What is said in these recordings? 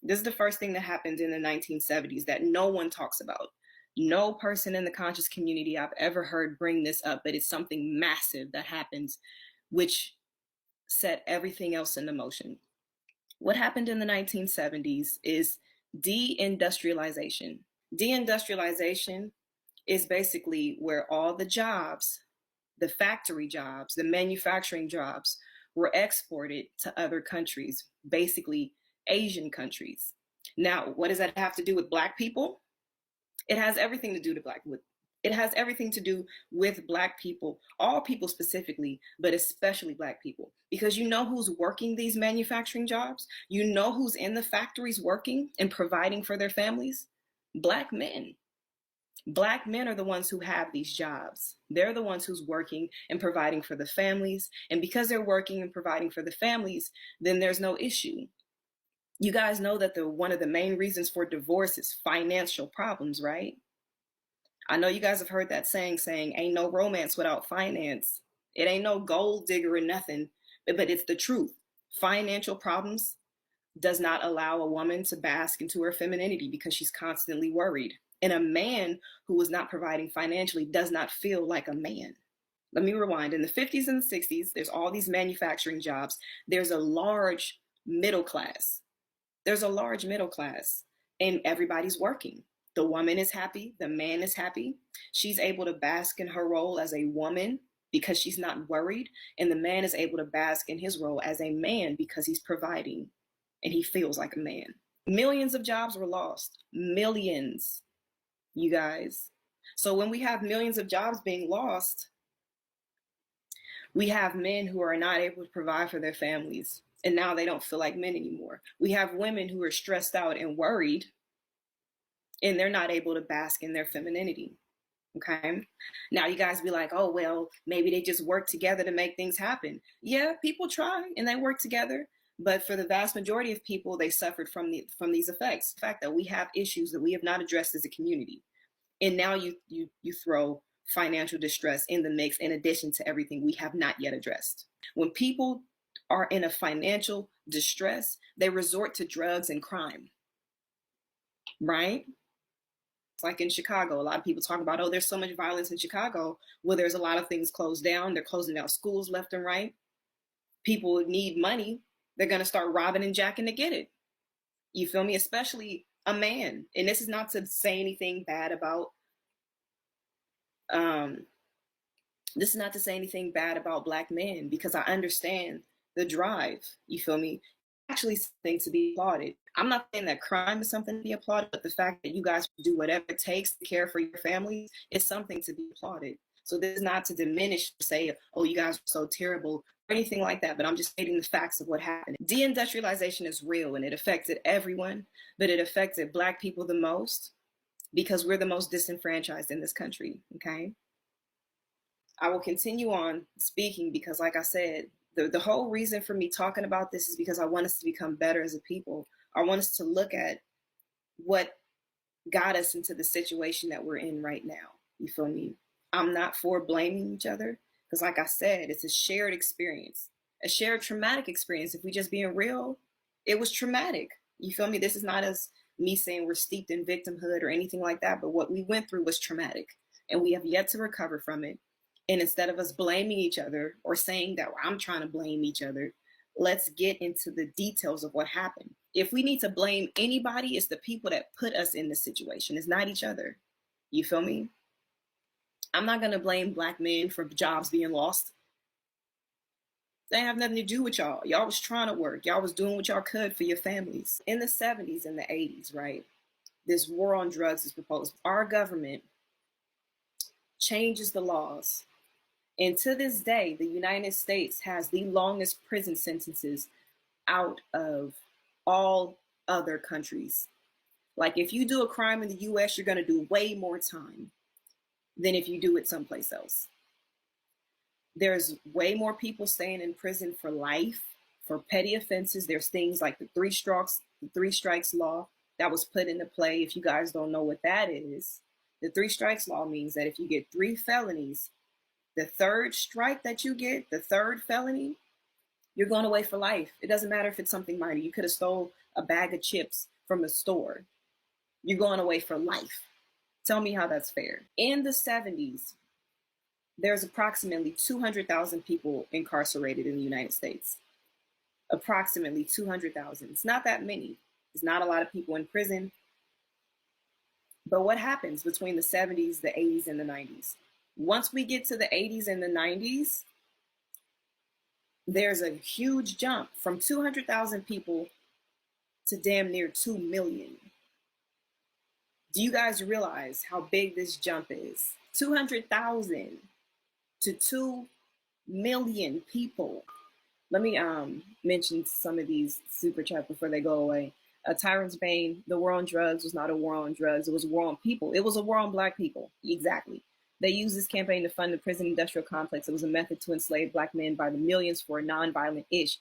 This is the first thing that happened in the 1970s that no one talks about. No person in the conscious community I've ever heard bring this up, but it's something massive that happens, which set everything else into motion. What happened in the 1970s is deindustrialization. Deindustrialization is basically where all the jobs, the factory jobs, the manufacturing jobs, were exported to other countries, basically Asian countries. Now, what does that have to do with Black people? It has everything to do to it has everything to do with Black people, all people specifically, but especially Black people. Because you know who's working these manufacturing jobs? You know who's in the factories working and providing for their families? Black men. Black men are the ones who have these jobs. They're the ones who's working and providing for the families. And because they're working and providing for the families, then there's no issue. You guys know that one of the main reasons for divorce is financial problems, right? I know you guys have heard that saying ain't no romance without finance. It ain't no gold digger or nothing, but it's the truth. Financial problems does not allow a woman to bask into her femininity because she's constantly worried. And a man who is not providing financially does not feel like a man. Let me rewind. In the 50s and the 60s, there's all these manufacturing jobs. There's a large middle class. There's a large middle class, and everybody's working. The woman is happy. The man is happy. She's able to bask in her role as a woman because she's not worried. And the man is able to bask in his role as a man because he's providing and he feels like a man. Millions of jobs were lost. Millions, you guys. So when we have millions of jobs being lost, we have men who are not able to provide for their families. And now they don't feel like men anymore. We have women who are stressed out and worried, and they're not able to bask in their femininity. Okay. Now you guys be like, oh, well, maybe they just work together to make things happen. Yeah, people try and they work together. But for the vast majority of people, they suffered from these effects. The fact that we have issues that we have not addressed as a community. And now you throw financial distress in the mix in addition to everything we have not yet addressed. When people are in a financial distress, they resort to drugs and crime, right? It's like in Chicago, a lot of people talk about, oh, there's so much violence in Chicago. Well, there's a lot of things closed down. They're closing down schools left and right. People need money. They're going to start robbing and jacking to get it. You feel me? Especially a man. And this is not to say anything bad about Black men, because I understand the drive. You feel me? Actually, something to be applauded. I'm not saying that crime is something to be applauded, but the fact that you guys do whatever it takes to care for your families is something to be applauded. So this is not to diminish, say, oh, you guys are so terrible or anything like that, but I'm just stating the facts of what happened. Deindustrialization is real and it affected everyone, but it affected Black people the most because we're the most disenfranchised in this country, okay? I will continue on speaking because, like I said, the whole reason for me talking about this is because I want us to become better as a people. I want us to look at what got us into the situation that we're in right now. You feel me? I'm not for blaming each other because, like I said, it's a shared experience, a shared traumatic experience. If we just being real, it was traumatic. You feel me? This is not as me saying we're steeped in victimhood or anything like that, but what we went through was traumatic and we have yet to recover from it. And instead of us blaming each other or saying that I'm trying to blame each other, let's get into the details of what happened. If we need to blame anybody, it's the people that put us in this situation. It's not each other. You feel me? I'm not going to blame Black men for jobs being lost. They have nothing to do with y'all. Y'all was trying to work. Y'all was doing what y'all could for your families. In the 70s and the 80s, right? This war on drugs is proposed. Our government changes the laws. And to this day, the United States has the longest prison sentences out of all other countries. Like if you do a crime in the US, you're going to do way more time than if you do it someplace else. There's way more people staying in prison for life, for petty offenses. There's things like the three strikes law that was put into play. If you guys don't know what that is, the three strikes law means that if you get 3 felonies, the third strike that you get, the third felony, you're going away for life. It doesn't matter if it's something minor. You could have stole a bag of chips from a store. You're going away for life. Tell me how that's fair. In the 70s, there's approximately 200,000 people incarcerated in the United States. Approximately 200,000. It's not that many. There's not a lot of people in prison. But what happens between the 70s, the 80s, and the 90s? Once we get to the 80s and the 90s, there's a huge jump from 200,000 people to damn near 2 million. Do you guys realize how big this jump is? 200,000 to 2 million people. Let me mention some of these super chats before they go away. Tyrant's Bane, the war on drugs was not a war on drugs. It was a war on people. It was a war on Black people. Exactly. They used this campaign to fund the prison industrial complex. It was a method to enslave Black men by the millions for a nonviolent ish.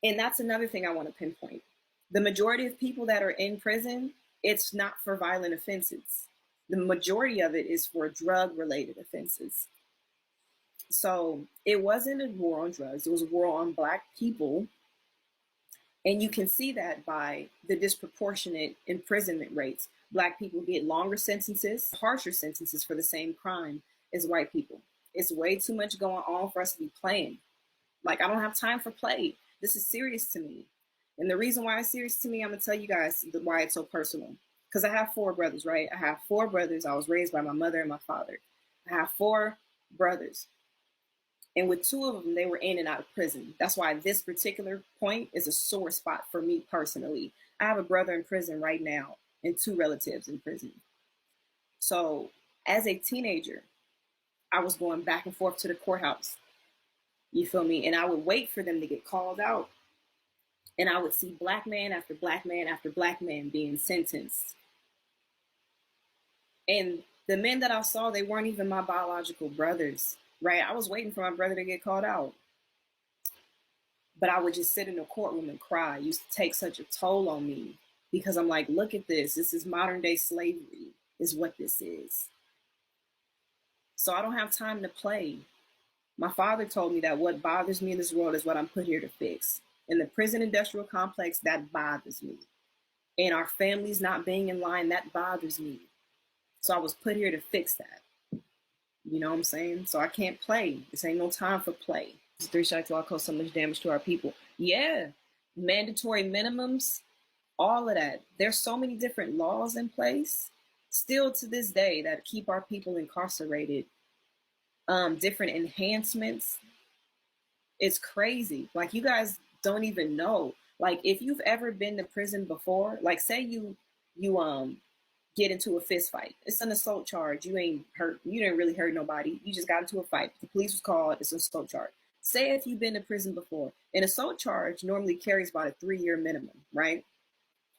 And that's another thing I want to pinpoint. The majority of people that are in prison, it's not for violent offenses. The majority of it is for drug-related offenses. So it wasn't a war on drugs. It was a war on Black people. And you can see that by the disproportionate imprisonment rates. Black people get longer sentences, harsher sentences for the same crime as white people. It's way too much going on for us to be playing. Like, I don't have time for play. This is serious to me. And the reason why it's serious to me, I'm going to tell you guys why it's so personal. Because I have 4 brothers, right? I have 4 brothers. I was raised by my mother and my father. I have 4 brothers. And with 2 of them, they were in and out of prison. That's why this particular point is a sore spot for me personally. I have a brother in prison right now and 2 relatives in prison. So as a teenager, I was going back and forth to the courthouse. You feel me? And I would wait for them to get called out. And I would see Black man after Black man after Black man being sentenced. And the men that I saw, they weren't even my biological brothers. Right? I was waiting for my brother to get called out. But I would just sit in the courtroom and cry. It used to take such a toll on me because I'm like, look at this. This is modern day slavery is what this is. So I don't have time to play. My father told me that what bothers me in this world is what I'm put here to fix. In the prison industrial complex, that bothers me. And our families not being in line, that bothers me. So I was put here to fix that. You know what I'm saying? So I can't play. This ain't no time for play. 3 strikes law caused so much damage to our people. Yeah, mandatory minimums, all of that. There's so many different laws in place still to this day that keep our people incarcerated. Different enhancements. It's crazy. Like, you guys don't even know. Like, if you've ever been to prison before, like, say you get into a fist fight. It's an assault charge. You ain't hurt. You didn't really hurt nobody. You just got into a fight. The police was called. It's an assault charge. Say if you've been to prison before, an assault charge normally carries about a 3-year minimum, right?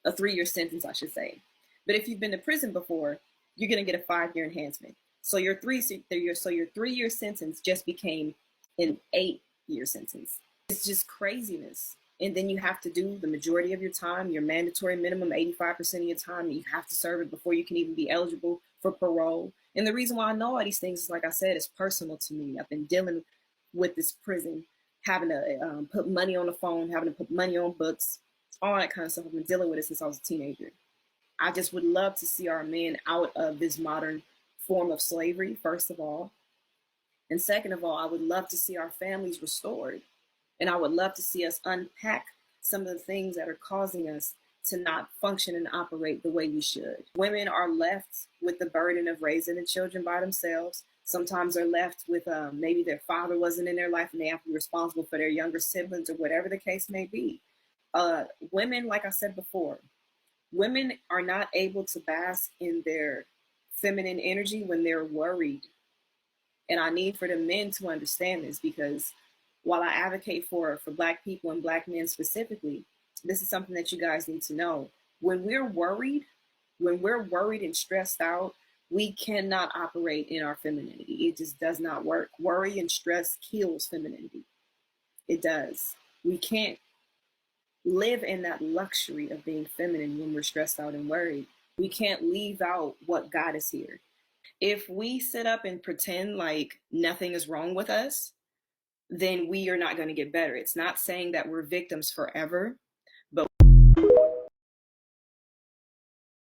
A 3-year sentence, I should say. But if you've been to prison before, you're going to get a 5-year enhancement. So your 3-year sentence just became an 8-year sentence. It's just craziness. And then you have to do the majority of your time, your mandatory minimum, 85% of your time, you have to serve it before you can even be eligible for parole. And the reason why I know all these things is, like I said, it's personal to me. I've been dealing with this prison, having to put money on the phone, having to put money on books, all that kind of stuff. I've been dealing with it since I was a teenager. I just would love to see our men out of this modern form of slavery, first of all. And second of all, I would love to see our families restored. And I would love to see us unpack some of the things that are causing us to not function and operate the way we should. Women are left with the burden of raising the children by themselves. Sometimes they're left with maybe their father wasn't in their life and they have to be responsible for their younger siblings or whatever the case may be. Women, like I said before, women are not able to bask in their feminine energy when they're worried. And I need for the men to understand this, because while I advocate for Black people and Black men specifically, this is something that you guys need to know. When we're worried and stressed out, we cannot operate in our femininity. It just does not work. Worry and stress kills femininity. It does. We can't live in that luxury of being feminine when we're stressed out and worried. We can't leave out what got us here. If we sit up and pretend like nothing is wrong with us, then we are not going to get better. It's not saying that we're victims forever.